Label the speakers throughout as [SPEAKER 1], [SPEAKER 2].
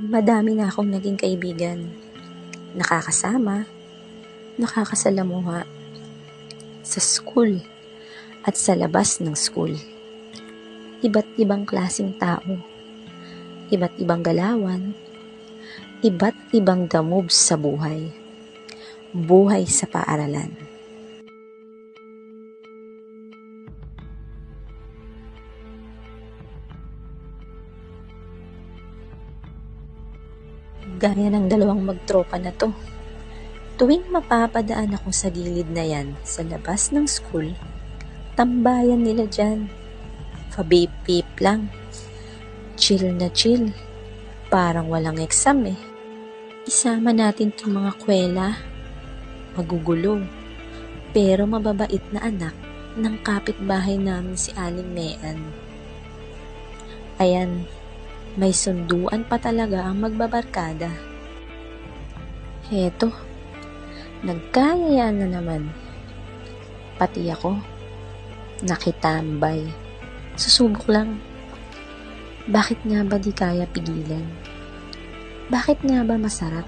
[SPEAKER 1] Madami na akong naging kaibigan, nakakasama, nakakasalamuha sa school at sa labas ng school. Iba't ibang klaseng tao, iba't ibang galawan, iba't ibang the moves sa buhay. Buhay sa paaralan. Gaya ng dalawang magtropa na to. Tuwing mapapadaan ako sa gilid na yan sa labas ng school, tambayan nila dyan. Pabip-pip lang. Chill na chill. Parang walang exam eh. Isama natin itong mga kwela. Magugulo. Pero mababait na anak ng kapitbahay namin si Aling Mean. Ayan, may sunduan pa talaga ang magbabarkada. Heto, nagkayayaan na naman. Pati ako, nakitambay. Susubok lang. Bakit nga ba di kaya pigilan? Bakit nga ba masarap?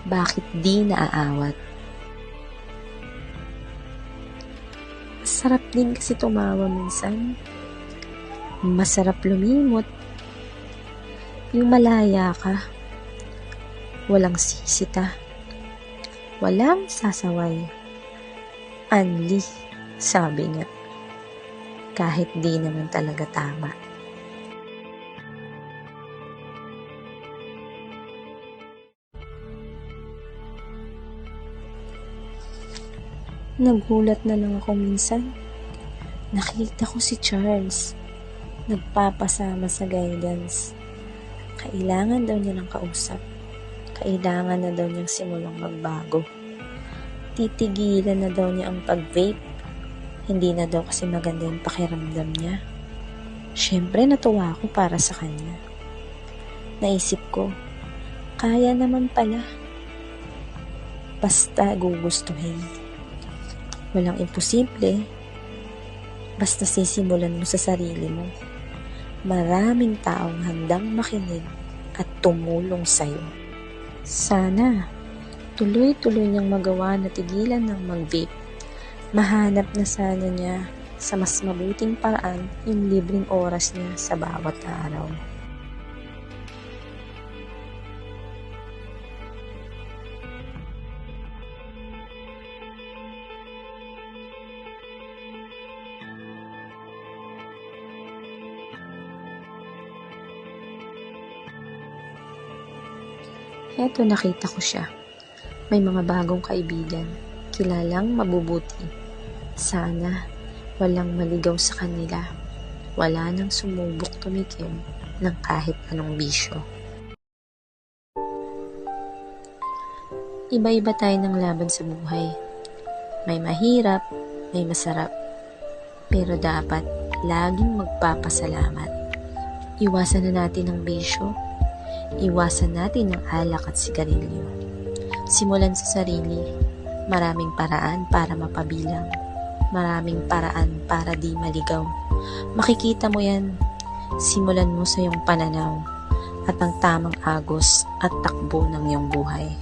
[SPEAKER 1] Bakit di naaawat? Sarap din kasi tumawa minsan. Masarap lumimot. Yung malaya ka. Walang sisita. Walang sasaway. Anli, sabi nga. Kahit di naman talaga tama. Nagulat na lang ako minsan. Nakita ko si Charles. Nagpapasama sa guidance. Kailangan daw niya ng kausap. Kailangan na daw niyang simulang magbago. Titigilan na daw niya ang pag-vape. Hindi na daw kasi maganda yung pakiramdam niya. Siyempre natuwa ako para sa kanya. Naisip ko, kaya naman pala. Basta gugustuhin. Walang imposible. Basta sisimulan mo sa sarili mo. Maraming taong handang makinig at tumulong sa'yo. Sana, tuloy-tuloy niyang magawa na tigilan ng mag-vape. Mahanap na sana niya sa mas mabuting paraan yung libreng oras niya sa bawat araw. Eto, nakita ko siya. May mga bagong kaibigan. Kilalang mabubuti. Sana walang maligaw sa kanila. Wala nang sumubok tumikim ng kahit anong bisyo. Iba-iba tayo ng laban sa buhay. May mahirap, may masarap. Pero dapat laging magpapasalamat. Iwasan na natin ang bisyo. Iwasan natin ang alak at sigarilyo. Simulan sa sarili. Maraming paraan para mapabilang. Maraming paraan para di maligaw. Makikita mo yan. Simulan mo sa iyong pananaw at ang tamang agos at takbo ng iyong buhay.